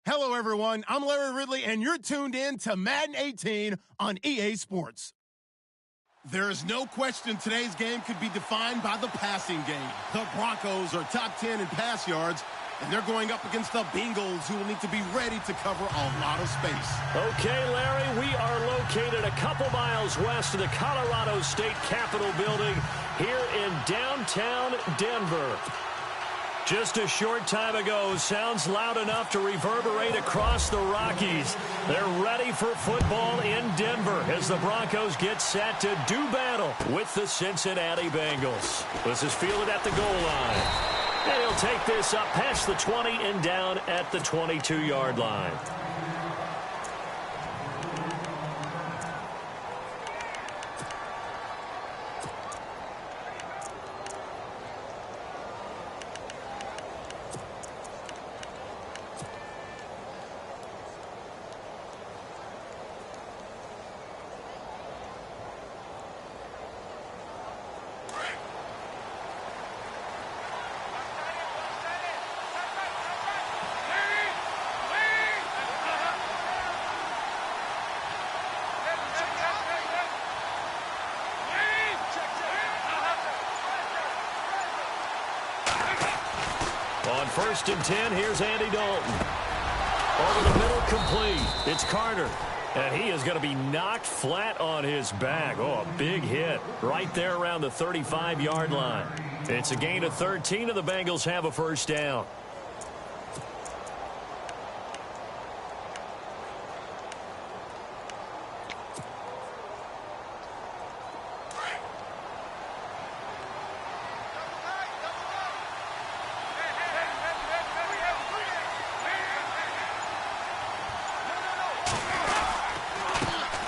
Hello, everyone. I'm Larry Ridley, and you're tuned in to Madden 18 on EA Sports. There is no question today's game could be defined by the passing game. The Broncos are top 10 in pass yards, and they're going up against the Bengals, who will need to be ready to cover a lot of space. Okay, Larry, we are located a couple miles west of the Colorado State Capitol building here in downtown Denver. Just a short time ago, sounds loud enough to reverberate across the Rockies. They're ready for football in Denver as the Broncos get set to do battle with the Cincinnati Bengals. This is fielded at the goal line. And he'll take this up past the 20 and down at the 22-yard line. On 1st and 10, here's Andy Dalton. Over the middle, complete. It's Carter. And he is going to be knocked flat on his back. Oh, a big hit right there around the 35-yard line. It's a gain of 13, and the Bengals have a first down.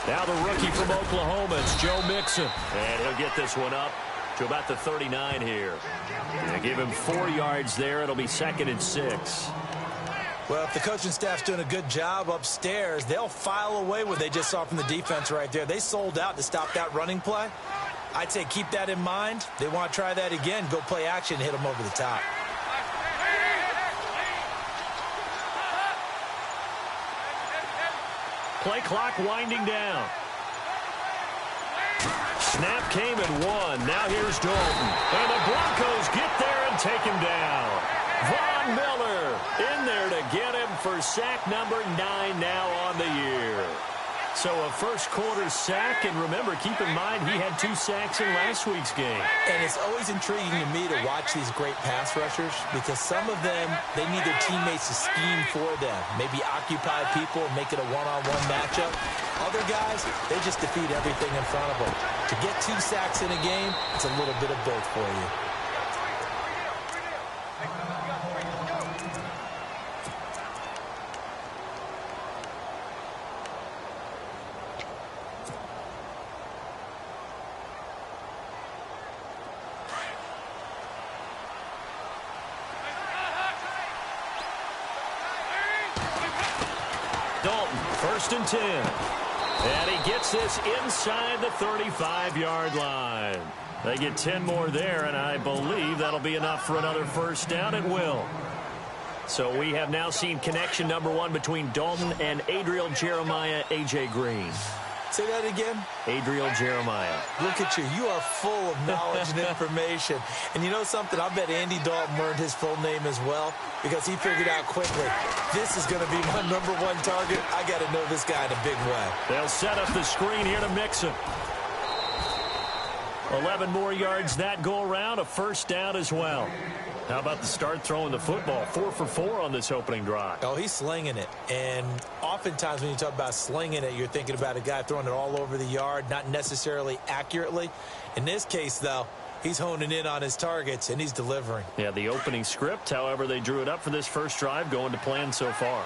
Now the rookie from Oklahoma, it's Joe Mixon. And he'll get this one up to about the 39 here. They give him 4 yards there. It'll be 2nd and 6. Well, if the coaching staff's doing a good job upstairs, they'll file away what they just saw from the defense right there. They sold out to stop that running play. I'd say keep that in mind. They want to try that again. Go play action, hit them over the top. Play clock winding down. Snap came at 1. Now here's Dalton. And the Broncos get there and take him down. Von Miller in there to get him for sack number 9 now on the year. So a first quarter sack, and remember, keep in mind he had 2 sacks in last week's game. And it's always intriguing to me to watch these great pass rushers because some of them, they need their teammates to scheme for them. Maybe occupy people and make it a one-on-one matchup. Other guys, they just defeat everything in front of them. To get 2 sacks in a game, it's a little bit of both for you. Dalton, 1st and 10. And he gets this inside the 35-yard line. They get 10 more there, and I believe that'll be enough for another first down. It will. So we have now seen connection number 1 between Dalton and Adriel Jeremiah, A.J. Green. Say that again. Adriel Jeremiah. Look at you. You are full of knowledge and information. And you know something? I bet Andy Dalton learned his full name as well because he figured out quickly, this is going to be my number 1 target. I got to know this guy in a big way. They'll set up the screen here to Mixon. 11 more yards that go around, a first down as well. How about the start throwing the football? 4 for 4 on this opening drive. Oh, he's slinging it. And oftentimes when you talk about slinging it, you're thinking about a guy throwing it all over the yard, not necessarily accurately. In this case, though, he's honing in on his targets, and he's delivering. Yeah, the opening script, however, they drew it up for this first drive, going to plan so far.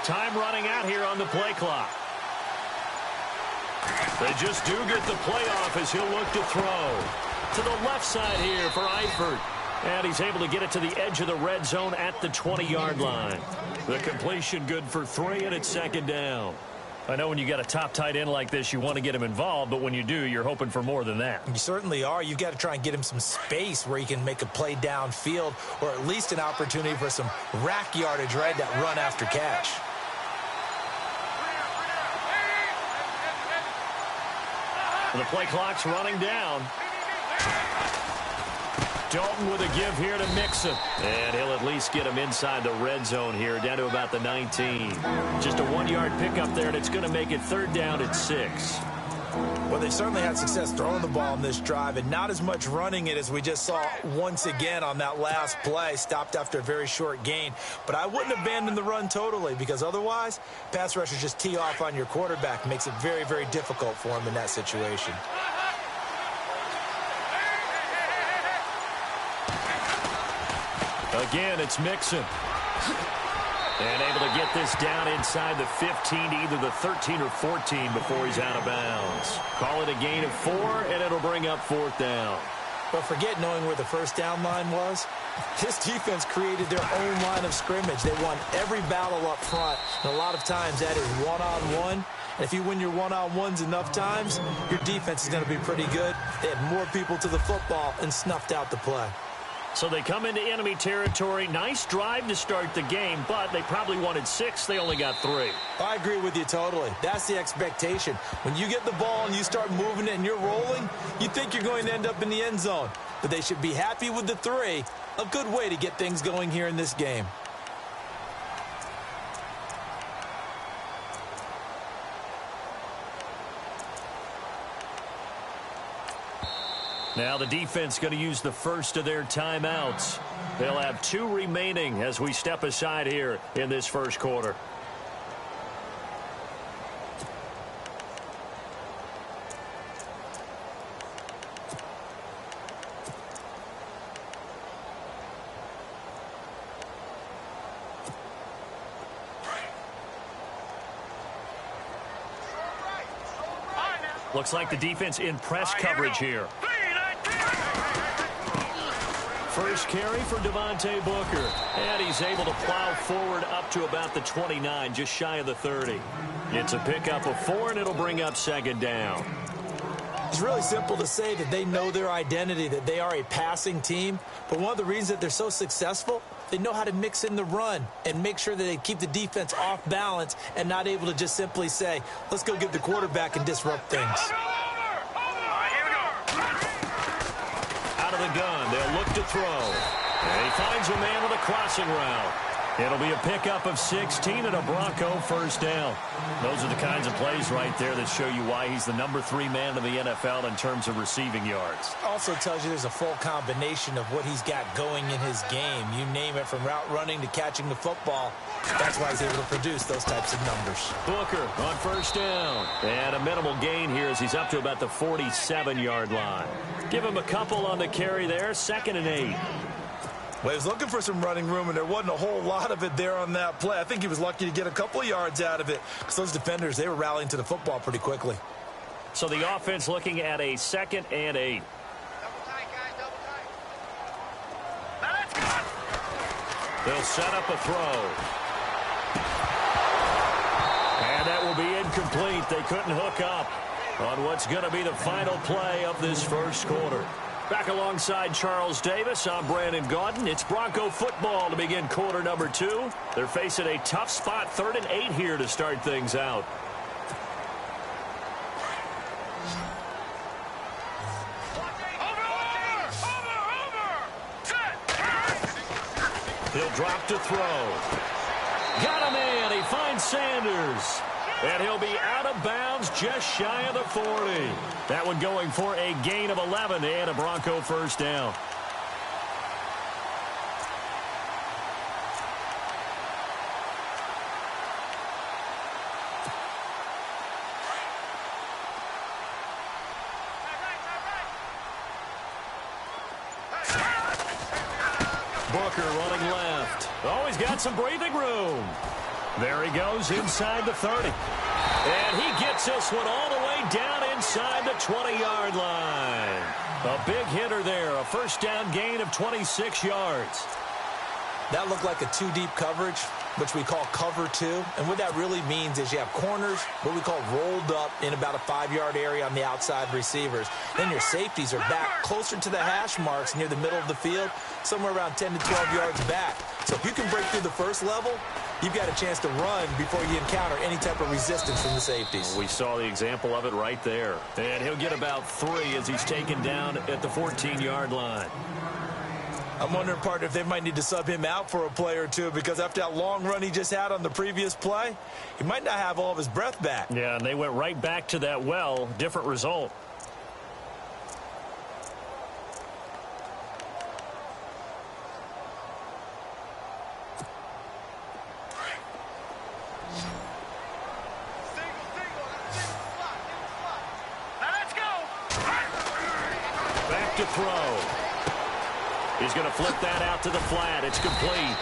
Time running out here on the play clock. They just do get the playoff as he'll look to throw. To the left side here for Eifert. And he's able to get it to the edge of the red zone at the 20-yard line. The completion good for 3, and it's 2nd down. I know when you got a top tight end like this, you want to get him involved, but when you do, you're hoping for more than that. You certainly are. You've got to try and get him some space where he can make a play downfield, or at least an opportunity for some rack yardage, right? That run after catch. The play clock's running down. Dalton with a give here to Mixon. And he'll at least get him inside the red zone here, down to about the 19. Just a 1-yard pickup there, and it's going to make it 3rd down at 6. Well, they certainly had success throwing the ball on this drive, and not as much running it as we just saw once again on that last play. Stopped after a very short gain. But I wouldn't abandon the run totally, because otherwise, pass rushers just tee off on your quarterback. Makes it very, very difficult for him in that situation. Again, it's Mixon. And able to get this down inside the 15 to either the 13 or 14 before he's out of bounds. Call it a gain of 4, and it'll bring up 4th down. But forget knowing where the first down line was. This defense created their own line of scrimmage. They won every battle up front, and a lot of times that is one-on-one. And if you win your one-on-ones enough times, your defense is going to be pretty good. They had more people to the football and snuffed out the play. So they come into enemy territory. Nice drive to start the game, but they probably wanted 6. They only got 3. I agree with you totally. That's the expectation. When you get the ball and you start moving it and you're rolling, you think you're going to end up in the end zone. But they should be happy with the 3. A good way to get things going here in this game. Now the defense going to use the first of their timeouts. They'll have 2 remaining as we step aside here in this first quarter. Looks like the defense in press coverage here. First carry for Devontae Booker. And he's able to plow forward up to about the 29, just shy of the 30. It's a pickup of 4, and it'll bring up 2nd down. It's really simple to say that they know their identity, that they are a passing team. But one of the reasons that they're so successful, they know how to mix in the run and make sure that they keep the defense off balance and not able to just simply say, let's go get the quarterback and disrupt things. Out of the gun, they'll look to throw. And he finds a man with a crossing route. It'll be a pickup of 16 and a Bronco 1st down. Those are the kinds of plays right there that show you why he's the number 3 man in the NFL in terms of receiving yards. Also tells you there's a full combination of what he's got going in his game. You name it, from route running to catching the football. That's why he's able to produce those types of numbers. Booker on 1st down. And a minimal gain here as he's up to about the 47-yard line. Give him a couple on the carry there. 2nd and 8. Well, he was looking for some running room, and there wasn't a whole lot of it there on that play. I think he was lucky to get a couple of yards out of it, because those defenders, they were rallying to the football pretty quickly. So the offense looking at a 2nd and 8. They'll set up a throw. And that will be incomplete. They couldn't hook up on what's going to be the final play of this first quarter. Back alongside Charles Davis, I'm Brandon Gaudin. It's Bronco football to begin quarter number 2. They're facing a tough spot, 3rd and 8 here to start things out. He'll drop to throw. Got him in. He finds Sanders. And he'll be out of bounds just shy of the 40. That one going for a gain of 11 and a Bronco 1st down. Booker running left. Oh, he's got some breathing room. There he goes inside the 30. And he gets this one all the way down inside the 20-yard line. A big hitter there, a 1st down gain of 26 yards. That looked like a two-deep coverage, which we call cover two. And what that really means is you have corners, what we call rolled up in about a 5-yard area on the outside receivers. Then your safeties are back closer to the hash marks near the middle of the field, somewhere around 10 to 12 yards back. So if you can break through the first level, you've got a chance to run before you encounter any type of resistance from the safeties. We saw the example of it right there. And he'll get about 3 as he's taken down at the 14-yard line. I'm wondering, partner, if they might need to sub him out for a play or two, because after that long run he just had on the previous play, he might not have all of his breath back. Yeah, and they went right back to that well. Different result. Back to throw. He's going to flip that out to the flat. It's complete.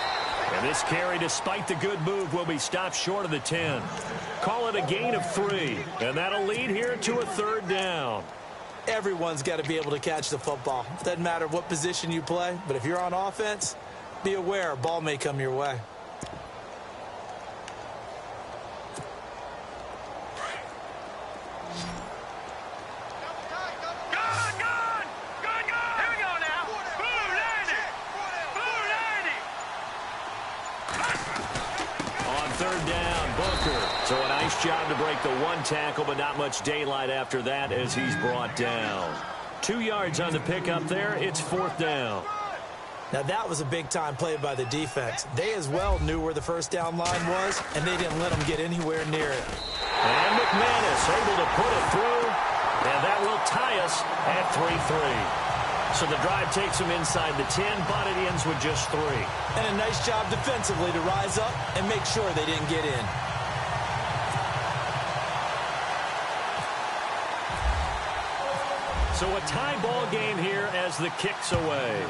And this carry, despite the good move, will be stopped short of the 10. Call it a gain of 3. And that'll lead here to a 3rd down. Everyone's got to be able to catch the football. Doesn't matter what position you play, but if you're on offense, be aware a ball may come your way. So a nice job to break the 1 tackle, but not much daylight after that as he's brought down. 2 yards on the pickup there. It's 4th down. Now that was a big-time play by the defense. They as well knew where the first down line was, and they didn't let them get anywhere near it. And McManus able to put it through, and that will tie us at 3-3. So the drive takes them inside the 10, but it ends with just 3. And a nice job defensively to rise up and make sure they didn't get in. So a tie ball game here as the kick's away.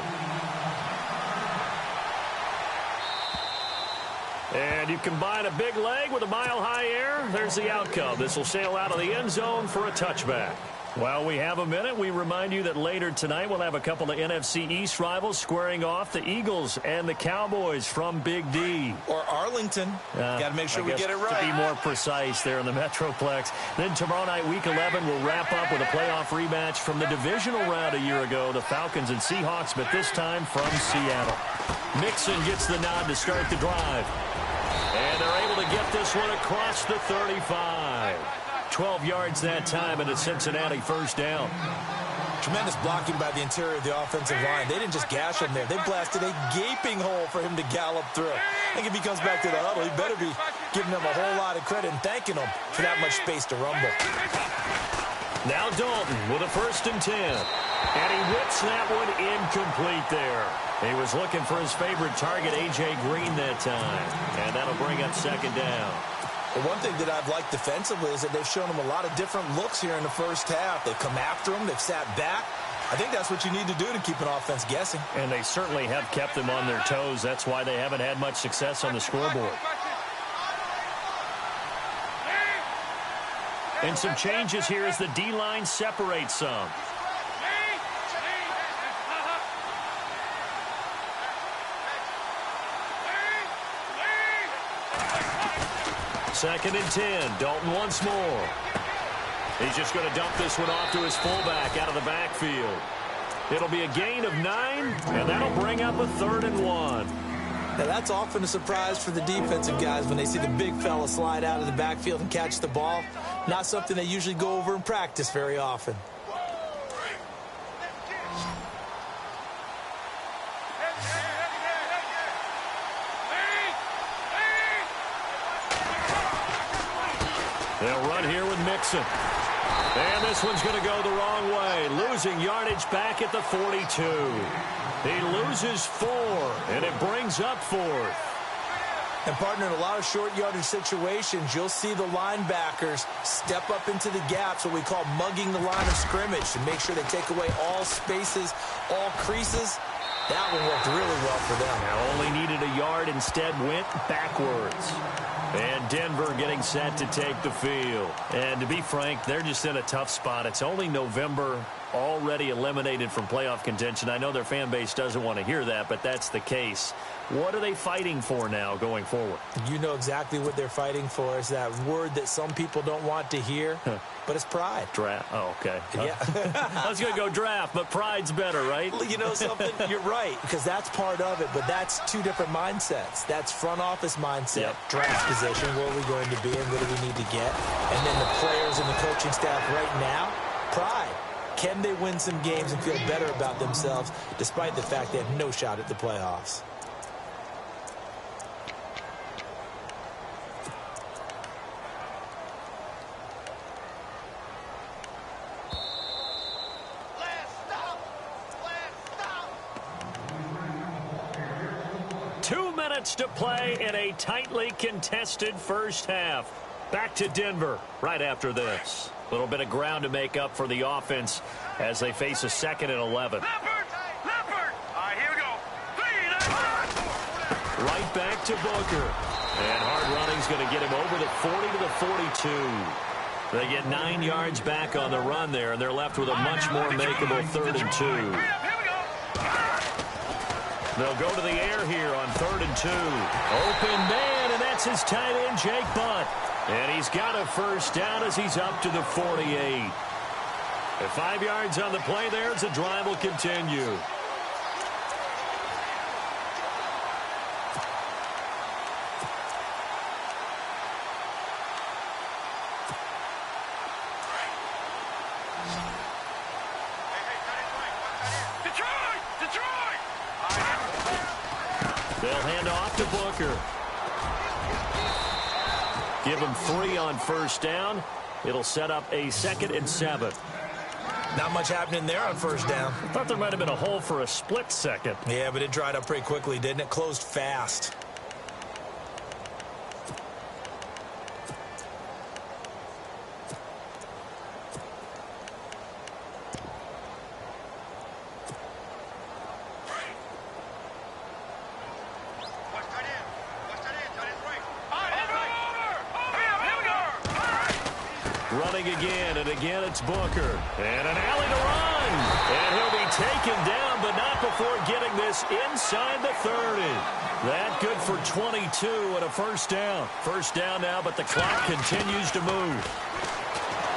And you combine a big leg with a mile-high air. There's the outcome. This will sail out of the end zone for a touchback. While we have a minute, we remind you that later tonight we'll have a couple of NFC East rivals squaring off, the Eagles and the Cowboys from Big D. Or Arlington. Got to make sure we get it right. To be more precise there in the Metroplex. Then tomorrow night, Week 11, we'll wrap up with a playoff rematch from the divisional round a year ago, the Falcons and Seahawks, but this time from Seattle. Mixon gets the nod to start the drive. And they're able to get this one across the 35. 12 yards that time, and a Cincinnati 1st down. Tremendous blocking by the interior of the offensive line. They didn't just gash him there. They blasted a gaping hole for him to gallop through. I think if he comes back to the huddle, he better be giving them a whole lot of credit and thanking them for that much space to rumble. Now Dalton with a 1st and 10. And he whips that one incomplete there. He was looking for his favorite target, A.J. Green, that time. And that'll bring up 2nd down. Well, one thing that I've liked defensively is that they've shown him a lot of different looks here in the first half. They've come after him. They've sat back. I think that's what you need to do to keep an offense guessing. And they certainly have kept them on their toes. That's why they haven't had much success on the scoreboard. And some changes here as the D-line separates some. Second and 10. Dalton once more. He's just going to dump this one off to his fullback out of the backfield. It'll be a gain of 9, and that'll bring up a 3rd and 1. Now, that's often a surprise for the defensive guys when they see the big fella slide out of the backfield and catch the ball. Not something they usually go over in practice very often. They'll run here with Mixon. And this one's going to go the wrong way. Losing yardage back at the 42. He loses 4, and it brings up 4th. And, partner, in a lot of short yardage situations, you'll see the linebackers step up into the gaps, what we call mugging the line of scrimmage, to make sure they take away all spaces, all creases. That one worked really well for them. Now only needed a yard, instead went backwards. And Denver getting set to take the field. And to be frank, they're just in a tough spot. It's only November. already eliminated from playoff contention. I know their fan base doesn't want to hear that, but that's the case. What are they fighting for now going forward? You know exactly what they're fighting for. Is that word that some people don't want to hear, but it's pride. Draft. Oh, okay. Yeah. I was going to go draft, but pride's better, right? You know something? You're right, because that's part of it, but that's two different mindsets. That's front office mindset, draft position, where are we going to be and what do we need to get? And then the players and the coaching staff right now, pride. Can they win some games and feel better about themselves despite the fact they have no shot at the playoffs? To play in a tightly contested first half. Back to Denver right after this. A little bit of ground to make up for the offense as they face a 2nd and 11. Leopard! All right, here we go. Right back to Booker. And hard running's going to get him over the 40 to the 42. They get 9 yards back on the run there, and they're left with a much more makeable 3rd and 2. They'll go to the air here on 3rd and 2. Open man, and that's his tight end, Jake Butt. And he's got a first down as he's up to the 48. At 5 yards on the play there as the drive will continue. They'll hand off to Booker. Give him 3 on first down. It'll set up a 2nd and 7. Not much happening there on first down. I thought there might have been a hole for a split second. Yeah, but it dried up pretty quickly, didn't it? Closed fast. Running again, and again it's Booker. And an alley to run. And he'll be taken down, but not before getting this inside the 30. That good for 22 and a first down. First down now, but the clock continues to move.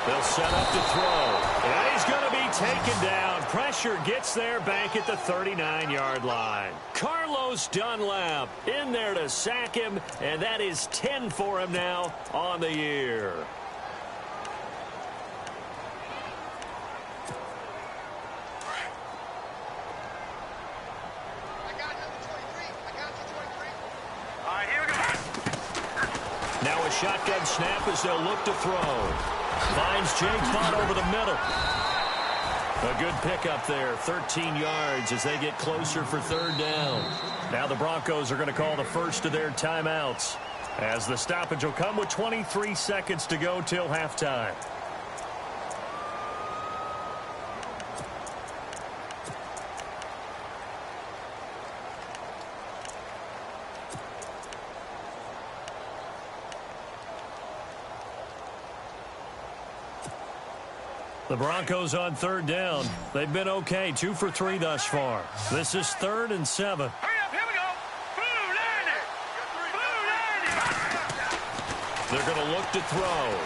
They'll set up to throw. And he's going to be taken down. Pressure gets there back at the 39-yard line. Carlos Dunlap in there to sack him, and that is 10 for him now on the year. Now a shotgun snap as they'll look to throw. Finds Jake Butt over the middle. A good pickup there, 13 yards as they get closer for 3rd down. Now the Broncos are going to call the first of their timeouts, as the stoppage will come with 23 seconds to go till halftime. The Broncos on 3rd down. They've been okay, 2 for 3 thus far. This is 3rd and 7. Hurry up, here we go. Blue, They're going to look to throw.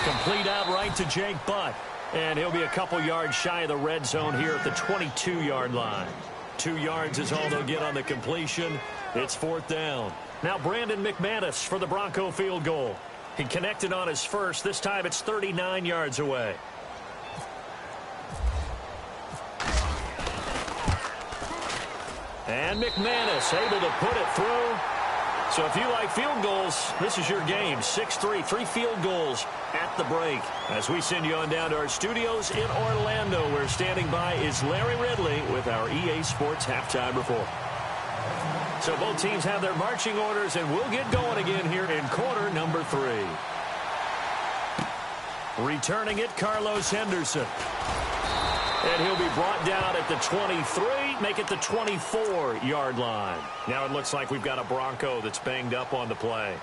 Complete out right to Jake Butt. And he'll be a couple yards shy of the red zone here at the 22-yard line. 2 yards is all they'll get on the completion. It's 4th down. Now Brandon McManus for the Bronco field goal. He connected on his first. This time it's 39 yards away. And McManus able to put it through. So if you like field goals, this is your game. 6-3, 3 field goals at the break. As we send you on down to our studios in Orlando, where standing by is Larry Ridley with our EA Sports Halftime Report. So both teams have their marching orders, and we'll get going again here in quarter number 3. Returning it, Carlos Henderson. And he'll be brought down at the 23, make it the 24-yard line. Now it looks like we've got a Bronco that's banged up on the play.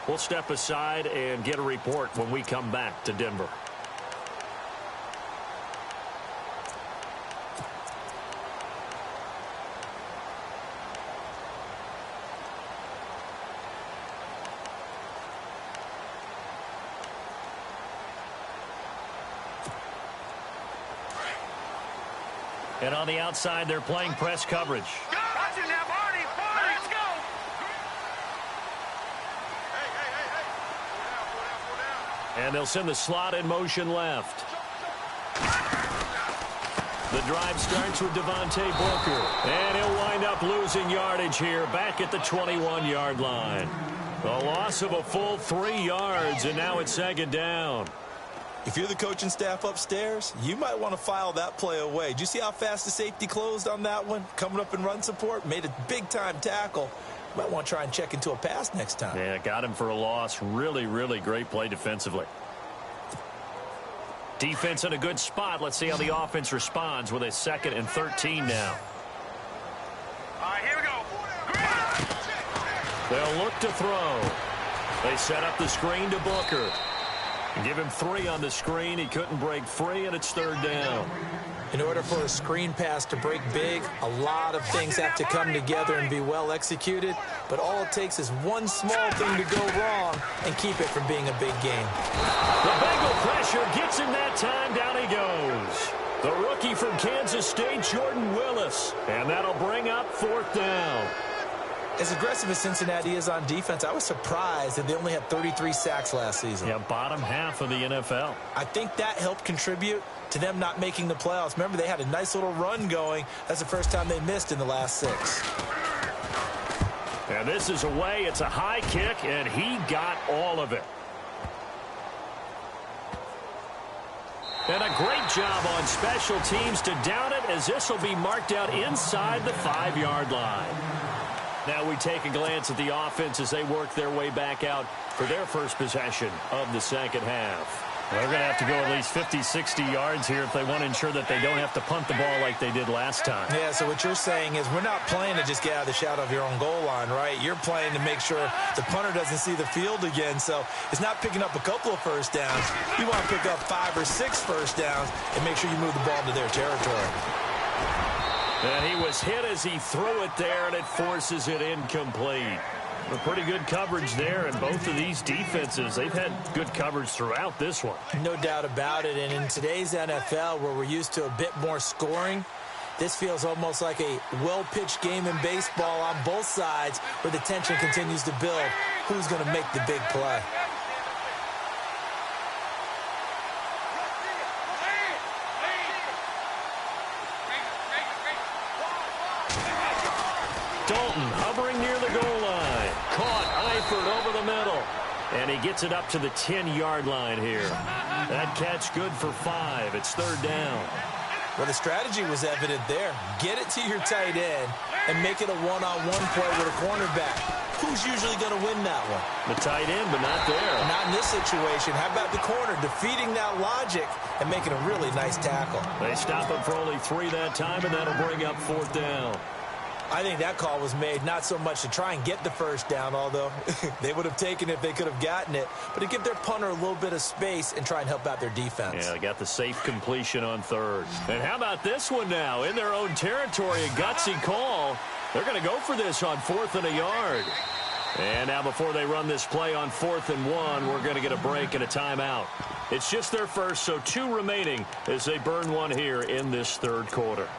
We'll step aside and get a report when we come back to Denver. And on the outside, they're playing press coverage. Watch it now, Barney. Let's go. And they'll send the slot in motion left. The drive starts with Devontae Booker. And he'll wind up losing yardage here back at the 21-yard line. A loss of a full 3 yards, and now it's second down. If you're the coaching staff upstairs, you might want to file that play away. Did you see how fast the safety closed on that one? Coming up in run support, made a big-time tackle. Might want to try and check into a pass next time. Yeah, got him for a loss. Really, really great play defensively. Defense in a good spot. Let's see how the offense responds with a 2nd and 13 now. All right, here we go. They'll look to throw. They set up the screen to Booker. Give him 3 on the screen. He couldn't break free, and it's 3rd down. In order for a screen pass to break big, a lot of things have to come together and be well executed. But all it takes is one small thing to go wrong and keep it from being a big game. The Bengal pressure gets him that time. Down he goes. The rookie from Kansas State, Jordan Willis. And that'll bring up 4th down. As aggressive as Cincinnati is on defense, I was surprised that they only had 33 sacks last season. Yeah, bottom half of the NFL. I think that helped contribute to them not making the playoffs. Remember, they had a nice little run going. That's the first time they missed in the last 6. And this is away. It's a high kick, and he got all of it. And a great job on special teams to down it, as this will be marked out inside the 5-yard line. Now we take a glance at the offense as they work their way back out for their first possession of the second half. Well, they're going to have to go at least 50, 60 yards here if they want to ensure that they don't have to punt the ball like they did last time. Yeah, so what you're saying is we're not playing to just get out of the shadow of your own goal line, right? You're playing to make sure the punter doesn't see the field again. So it's not picking up a couple of first downs. You want to pick up 5 or 6 first downs and make sure you move the ball to their territory. And he was hit as he threw it there, and it forces it incomplete. A pretty good coverage there, and both of these defenses, they've had good coverage throughout this one. No doubt about it, and in today's NFL, where we're used to a bit more scoring, this feels almost like a well-pitched game in baseball on both sides, where the tension continues to build. Who's going to make the big play? Dalton hovering near the goal line. Caught Eifert over the middle. And he gets it up to the 10-yard line here. That catch good for 5. It's 3rd down. Well, the strategy was evident there. Get it to your tight end and make it a one-on-one play with a cornerback. Who's usually going to win that one? The tight end, but not there. Not in this situation. How about the corner defeating that logic and making a really nice tackle? They stop him for only 3 that time, and that'll bring up 4th down. I think that call was made not so much to try and get the first down, although they would have taken it if they could have gotten it, but to give their punter a little bit of space and try and help out their defense. Yeah, they got the safe completion on 3rd. And how about this one now? In their own territory, a gutsy call. They're going to go for this on 4th and a yard. And now before they run this play on 4th and 1, we're going to get a break and a timeout. It's just their first, so 2 remaining as they burn one here in this 3rd quarter.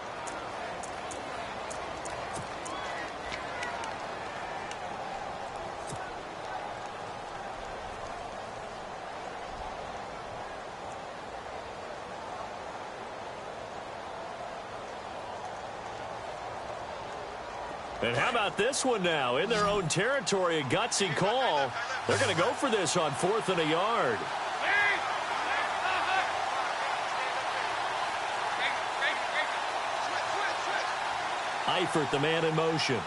And how about this one now? In their own territory, a gutsy call. They're going to go for this on 4th and a yard. Eifert, the man in motion.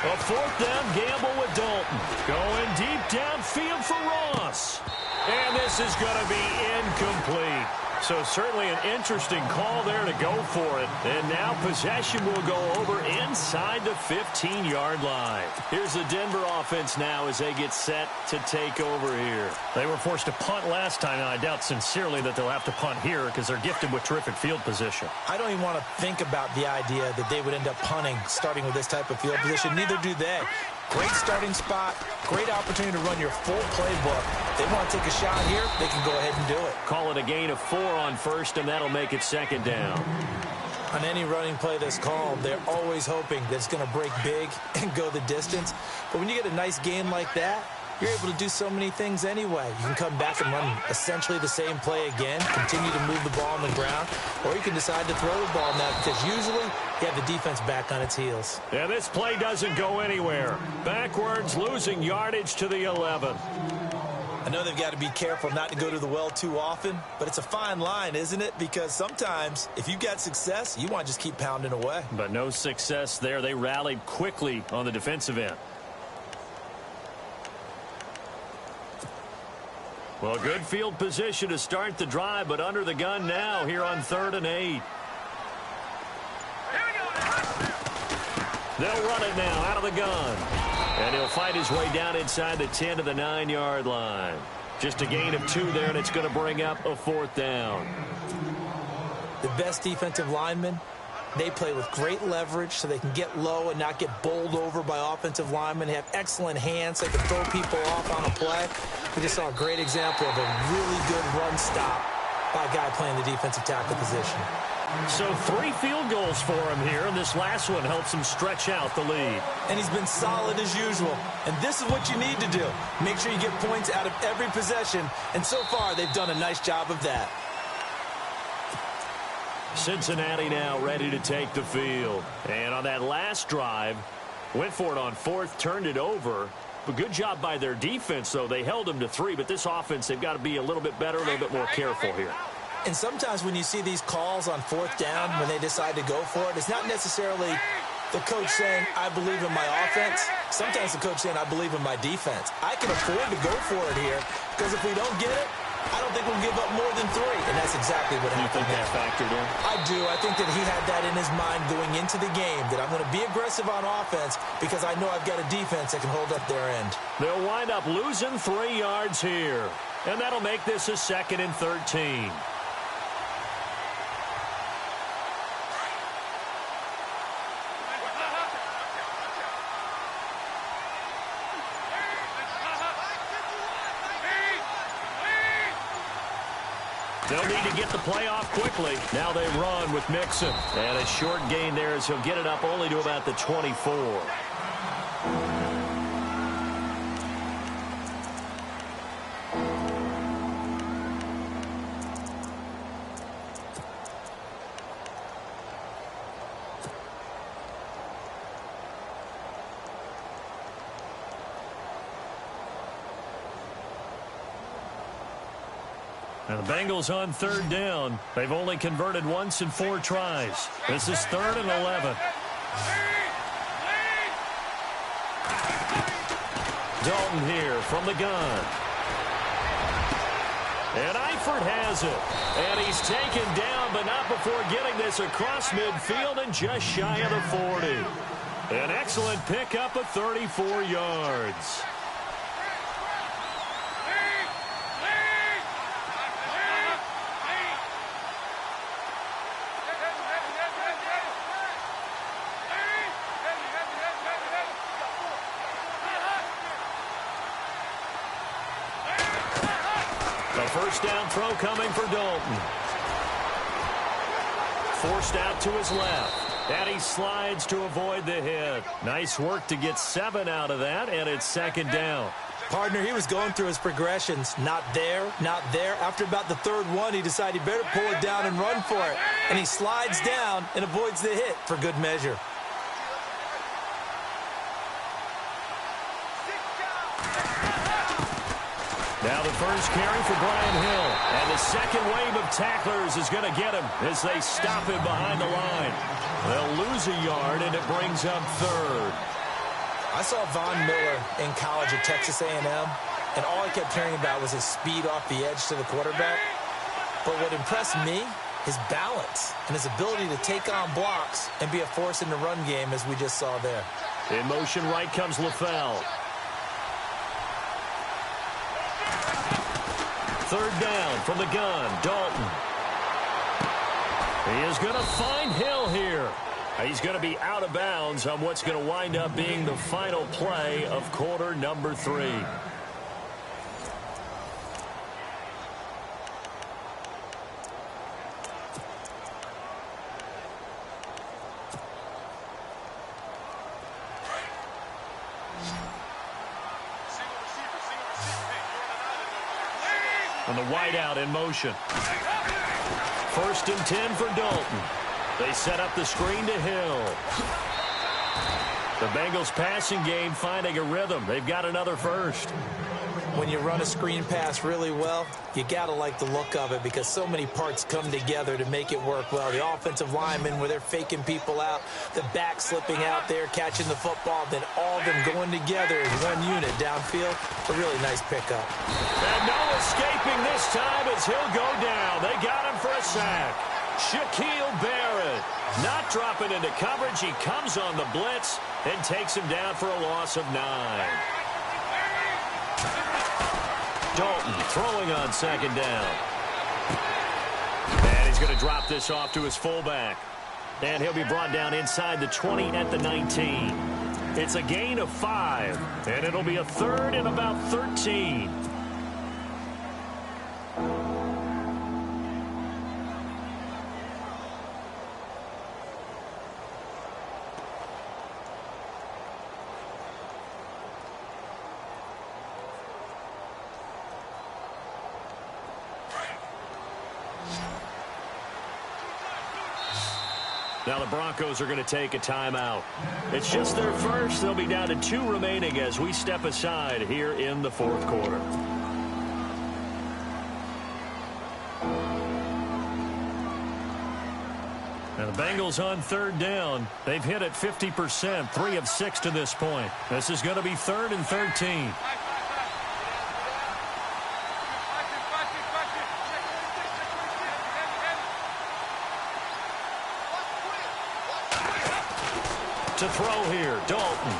A 4th down gamble with Dalton. Going deep downfield for Ross. And this is going to be incomplete. So certainly an interesting call there to go for it. And now possession will go over inside the 15-yard line. Here's the Denver offense now as they get set to take over here. They were forced to punt last time, and I doubt sincerely that they'll have to punt here because they're gifted with terrific field position. I don't even want to think about the idea that they would end up punting starting with this type of field position. Neither do they. Great starting spot, great opportunity to run your full playbook. They want to take a shot here, they can go ahead and do it. Call it a gain of 4 on first, and that'll make it second down. On any running play that's called, they're always hoping that it's going to break big and go the distance. But when you get a nice gain like that, you're able to do so many things anyway. You can come back and run essentially the same play again, continue to move the ball on the ground, or you can decide to throw the ball now because usually you have the defense back on its heels. Yeah, this play doesn't go anywhere. Backwards, losing yardage to the 11. I know they've got to be careful not to go to the well too often, but it's a fine line, isn't it? Because sometimes if you've got success, you want to just keep pounding away. But no success there. They rallied quickly on the defensive end. Well, good field position to start the drive, but under the gun now here on 3rd and 8. They'll run it now out of the gun. And he'll fight his way down inside the 10 to the 9-yard line. Just a gain of 2 there, and it's going to bring up a 4th down. The best defensive linemen, they play with great leverage so they can get low and not get bowled over by offensive linemen. They have excellent hands. They can throw people off on a play. We just saw a great example of a really good run stop by a guy playing the defensive tackle position. So 3 field goals for him here, and this last one helps him stretch out the lead. And he's been solid as usual. And this is what you need to do. Make sure you get points out of every possession. And so far, they've done a nice job of that. Cincinnati now ready to take the field. And on that last drive, went for it on 4th, turned it over. But good job by their defense, though. They held them to 3, but this offense, they've got to be a little bit better, a little bit more careful here. And sometimes when you see these calls on 4th down, when they decide to go for it, it's not necessarily the coach saying, I believe in my offense. Sometimes the coach saying, I believe in my defense. I can afford to go for it here because if we don't get it, I don't think we'll give up more than 3. And that's exactly what happened. You think that's factored in? I do. I think that he had that in his mind going into the game, that I'm going to be aggressive on offense because I know I've got a defense that can hold up their end. They'll wind up losing 3 yards here. And that'll make this a 2nd and 13. They'll need to get the play off quickly. Now they run with Mixon. And a short gain there as he'll get it up only to about the 24. And the Bengals on 3rd down. They've only converted once in 4 tries. This is 3rd and 11. Dalton here from the gun. And Eifert has it. And he's taken down, but not before getting this across midfield and just shy of the 40. An excellent pickup of 34 yards. First down throw coming for Dalton. Forced out to his left. And he slides to avoid the hit. Nice work to get 7 out of that, and it's 2nd down. Partner, he was going through his progressions. Not there, not there. After about the 3rd one, he decided he better pull it down and run for it. And he slides down and avoids the hit for good measure. Now the first carry for Brian Hill. And the second wave of tacklers is going to get him as they stop him behind the line. They'll lose a yard, and it brings up 3rd. I saw Von Miller in college at Texas A&M, and all I kept hearing about was his speed off the edge to the quarterback. But what impressed me, his balance and his ability to take on blocks and be a force in the run game, as we just saw there. In motion right comes LaFell. Third down from the gun, Dalton. He is going to find Hill here. He's going to be out of bounds on what's going to wind up being the final play of quarter number 3. And the wideout in motion. 1st and 10 for Dalton. They set up the screen to Hill. The Bengals passing game finding a rhythm. They've got another first. When you run a screen pass really well, you got to like the look of it because so many parts come together to make it work well. The offensive linemen, where they're faking people out, the back slipping out there, catching the football, then all of them going together as one unit downfield. A really nice pickup. And no escaping this time as he'll go down. They got him for a sack. Shaquille Barrett not dropping into coverage. He comes on the blitz and takes him down for a loss of 9. Dalton throwing on 2nd down. And he's going to drop this off to his fullback. And he'll be brought down inside the 20 at the 19. It's a gain of 5, and it'll be a 3rd and about 13. Now the Broncos are going to take a timeout. It's just their first. They'll be down to 2 remaining as we step aside here in the 4th quarter. Now the Bengals on 3rd down. They've hit it 50%, 3 of 6 to this point. This is going to be 3rd and 13. To throw here, Dalton.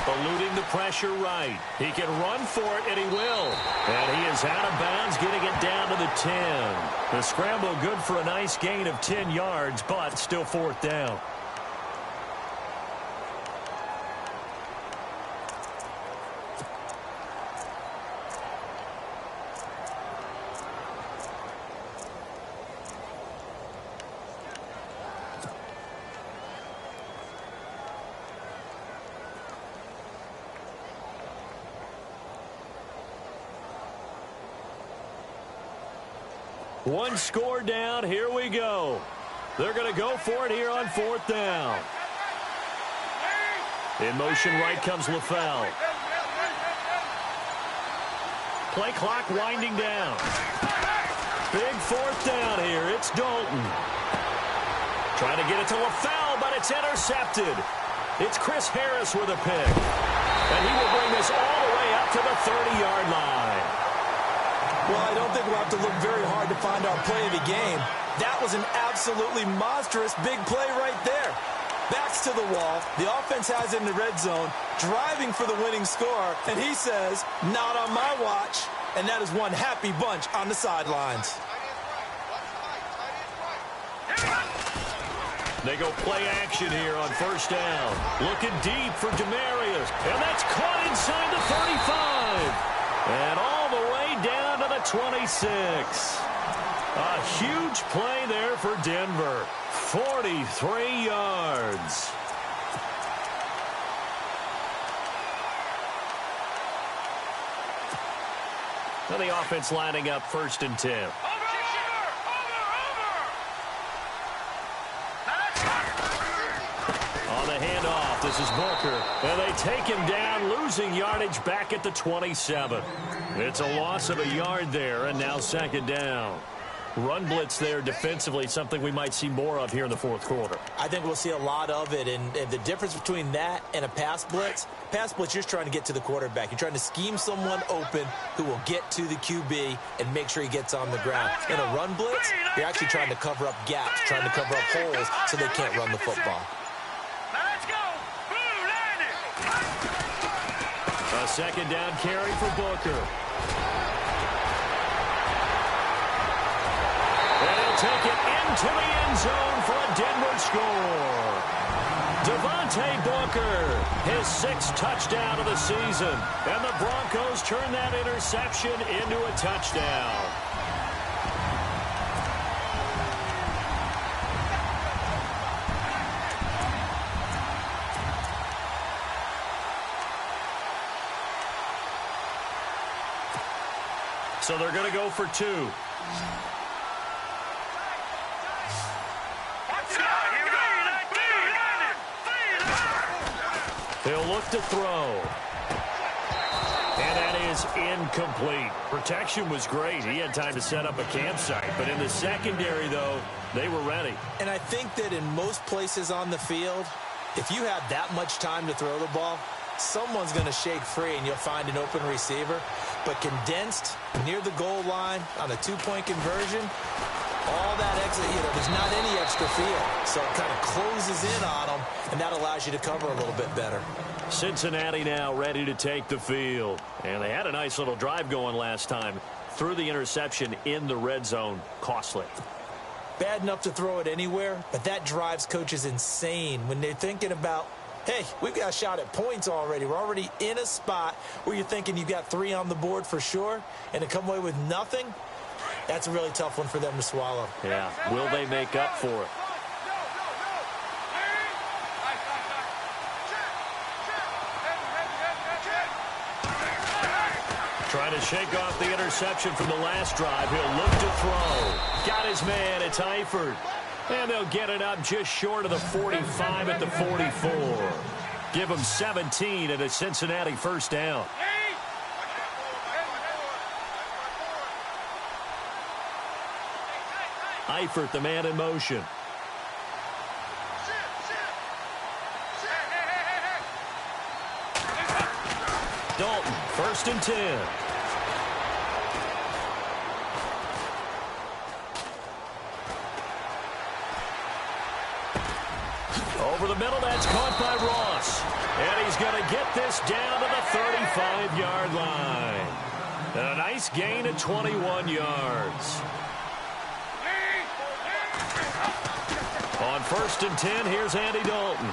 Eluding the pressure right. He can run for it, and he will. And he is out of bounds, getting it down to the 10. The scramble good for a nice gain of 10 yards, but still 4th down. One score down. Here we go. They're going to go for it here on 4th down. In motion right comes LaFell. Play clock winding down. Big 4th down here. It's Dalton. Trying to get it to LaFell, but it's intercepted. It's Chris Harris with a pick. And he will bring this all the way up to the 30-yard line. Well, I don't think we'll have to look very hard to find our play of the game. That was an absolutely monstrous big play right there. Backs to the wall. The offense has it in the red zone, driving for the winning score. And he says, not on my watch. And that is one happy bunch on the sidelines. They go play action here on 1st down. Looking deep for Demarius. And that's caught inside the 35. And all the way down to the 26. A huge play there for Denver. 43 yards. Now the offense lining up 1st and 10. On the handoff, this is Booker. And they take him down, losing yardage back at the 27. It's a loss of a yard there, and now 2nd down. Run blitz there defensively, something we might see more of here in the fourth quarter. I think we'll see a lot of it, and the difference between that and a pass blitz, you're just trying to get to the quarterback. You're trying to scheme someone open who will get to the QB and make sure he gets on the ground. In a run blitz, you're actually trying to cover up gaps, trying to cover up holes so they can't run the football. Let's go. Blue landed. A second down carry for Booker. And he'll take it into the end zone for a Denver score. Devontae Booker, his 6th touchdown of the season. And the Broncos turn that interception into a touchdown. So they're going to go for 2. He'll look to throw. And that is incomplete. Protection was great. He had time to set up a campsite. But in the secondary, though, they were ready. And I think that in most places on the field, if you have that much time to throw the ball, someone's going to shake free and you'll find an open receiver. But condensed near the goal line on a 2-point conversion, all that extra, there's not any extra field. So it kind of closes in on them, and that allows you to cover a little bit better. Cincinnati now ready to take the field. And they had a nice little drive going last time. Threw the interception in the red zone. Costly. Bad enough to throw it anywhere, but that drives coaches insane when they're thinking about, hey, we've got a shot at points already. We're already in a spot where you're thinking you've got 3 on the board for sure, and to come away with nothing, that's a really tough one for them to swallow. Yeah, will they make up for it? Trying to shake off the interception from the last drive. He'll look to throw. Got his man. It's Eifert. And they'll get it up just short of the 45 at the 44. Give them 17 and a Cincinnati first down. Eifert, the man in motion. Dalton, 1st and 10. Over the middle, that's caught by Ross. And he's going to get this down to the 35-yard line. And a nice gain of 21 yards. On 1st and 10, here's Andy Dalton.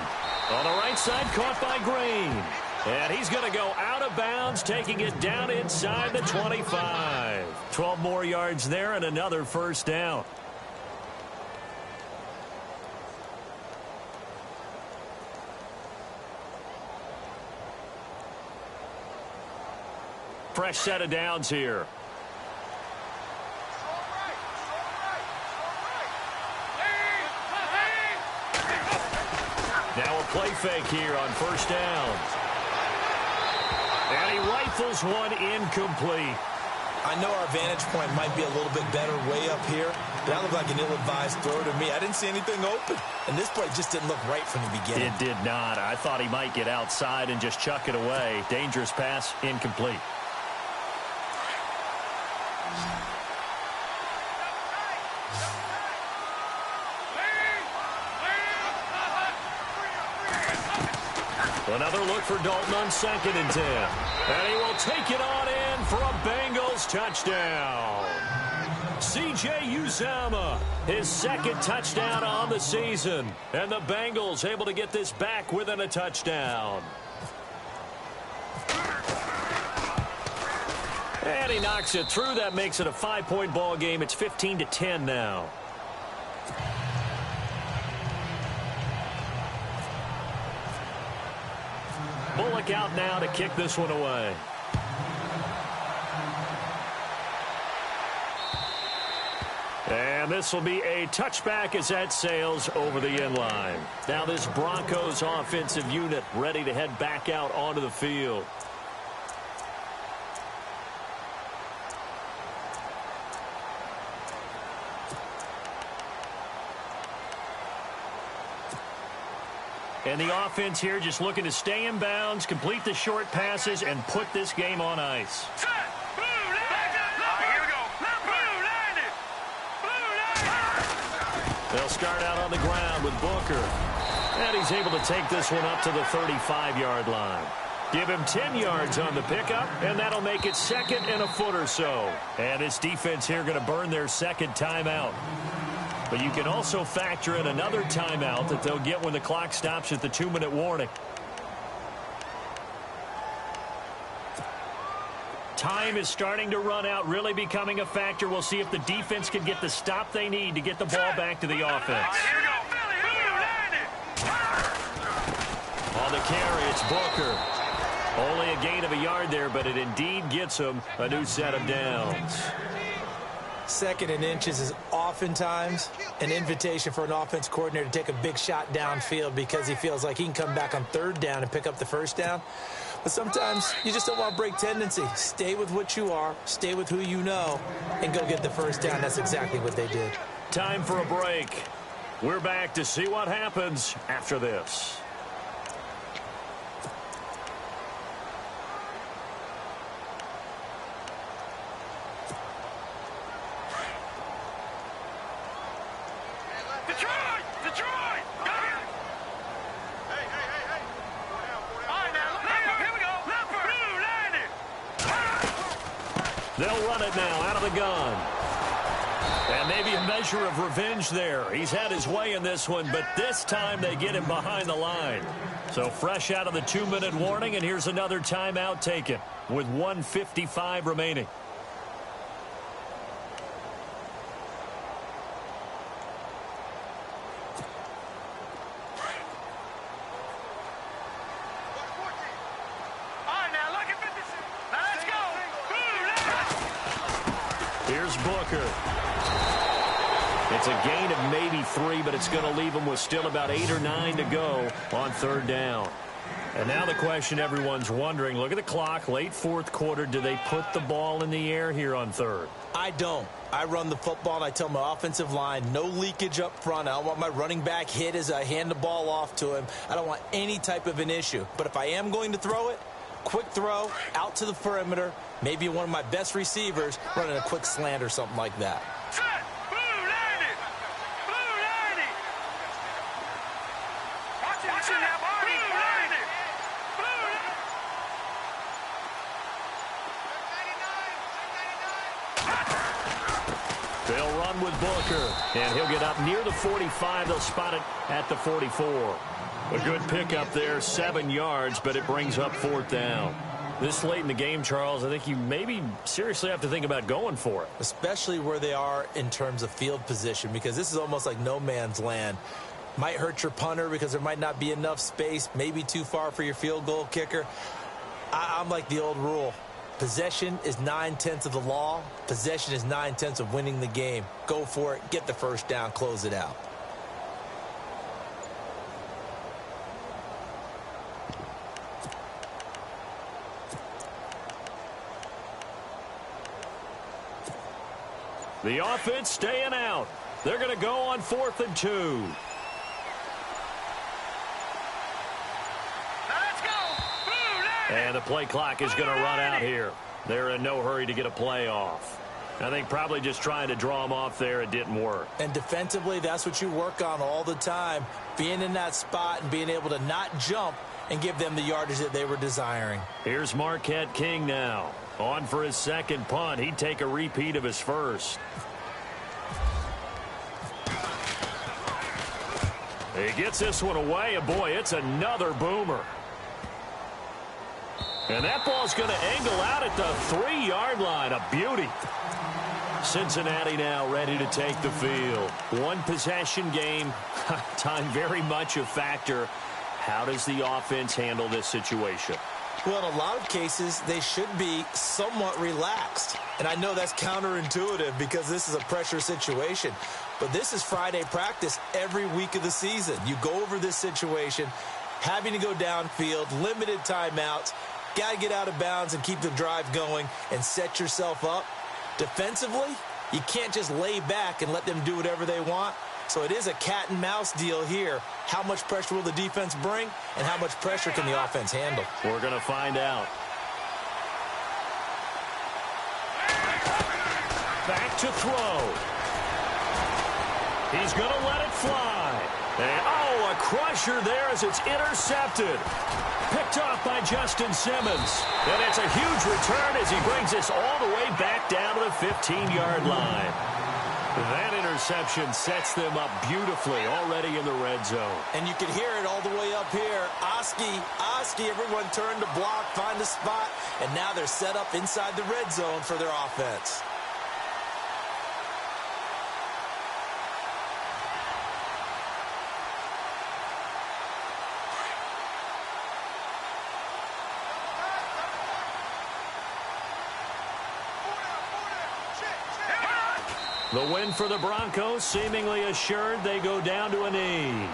On the right side, caught by Green. And he's going to go out of bounds, taking it down inside the 25. 12 more yards there and another first down. Fresh set of downs here. Now a play fake here on 1st down. And he rifles one incomplete. I know our vantage point might be a little bit better way up here, but that looked like an ill-advised throw to me. I didn't see anything open, and this play just didn't look right from the beginning. It did not. I thought he might get outside and just chuck it away. Dangerous pass, incomplete. Another look for Dalton on 2nd and 10. And he will take it on in for a Bengals touchdown. C.J. Uzomah, his 2nd touchdown on the season. And the Bengals able to get this back within a touchdown. And he knocks it through. That makes it a 5-point ball game. It's 15-10 now. Bullock out now to kick this one away. And this will be a touchback as that sails over the end line. Now this Broncos offensive unit ready to head back out onto the field. And the offense here just looking to stay in bounds, complete the short passes, and put this game on ice. Set. Blue line. Here we go. Blue line it. Blue line. They'll start out on the ground with Booker. And he's able to take this one up to the 35-yard line. Give him 10 yards on the pickup, and that'll make it second and a foot or so. And this defense here going to burn their second timeout. But you can also factor in another timeout that they'll get when the clock stops at the 2-minute warning. Time is starting to run out, really becoming a factor. We'll see if the defense can get the stop they need to get the ball back to the offense. Here we go. Blue line it. On the carry, it's Booker. Only a gain of a yard there, but it indeed gets him a new set of downs. Second and inches is oftentimes an invitation for an offense coordinator to take a big shot downfield because he feels like he can come back on third down and pick up the first down. But sometimes you just don't want to break tendency. Stay with what you are, stay with who you know, and go get the first down. That's exactly what they did. Time for a break. We're back to see what happens after this. Detroit! Go here! Hey! All right, now, here we go. Blue line it. They'll run it now out of the gun. And maybe a measure of revenge there. He's had his way in this one, but this time they get him behind the line. So fresh out of the 2-minute warning, and here's another timeout taken with 1:55 remaining. Here's Booker. It's a gain of maybe 3, but it's going to leave him with still about 8 or 9 to go on third down. And now the question everyone's wondering, look at the clock, late fourth quarter, do they put the ball in the air here on third? I don't. I run the football, and I tell my offensive line, no leakage up front. I don't want my running back hit as I hand the ball off to him. I don't want any type of an issue. But if I am going to throw it, quick throw out to the perimeter, maybe one of my best receivers running a quick slant or something like that. Set. Blue line it. Blue line it. Watch it now, Barney. Blue line it. Blue line it. They'll run with Booker, and he'll get up near the 45. They'll spot it at the 44. A good pickup there, 7 yards, but it brings up fourth down. This late in the game, Charles, I think you maybe seriously have to think about going for it. Especially where they are in terms of field position, because this is almost like no man's land. Might hurt your punter because there might not be enough space, maybe too far for your field goal kicker. I'm like the old rule. Possession is 9/10 of the law. Possession is 9/10 of winning the game. Go for it, get the first down, close it out. The offense staying out. They're going to go on 4th and 2. Now let's go. Blue line it. And the play clock is going to run out here. They're in no hurry to get a play off. I think probably just trying to draw them off there, it didn't work. And defensively, that's what you work on all the time. Being in that spot and being able to not jump and give them the yardage that they were desiring. Here's Marquette King now. On for his second punt. He'd take a repeat of his first. He gets this one away, and boy, it's another boomer. And that ball's going to angle out at the 3-yard line. A beauty. Cincinnati now ready to take the field. One possession game. Time very much a factor. How does the offense handle this situation? Well, in a lot of cases, they should be somewhat relaxed. And I know that's counterintuitive because this is a pressure situation. But this is Friday practice every week of the season. You go over this situation, having to go downfield, limited timeouts, got to get out of bounds and keep the drive going and set yourself up. Defensively, you can't just lay back and let them do whatever they want. So it is a cat and mouse deal here. How much pressure will the defense bring, and how much pressure can the offense handle? We're going to find out. Back to throw. He's going to let it fly. And, oh, a crusher there as it's intercepted. Picked off by Justin Simmons. And it's a huge return as he brings this all the way back down to the 15-yard line. That interception sets them up beautifully already in the red zone. And you can hear it all the way up here. Oski, everyone turned to block, find a spot, and now they're set up inside the red zone for their offense. The win for the Broncos seemingly assured. They go down to a knee.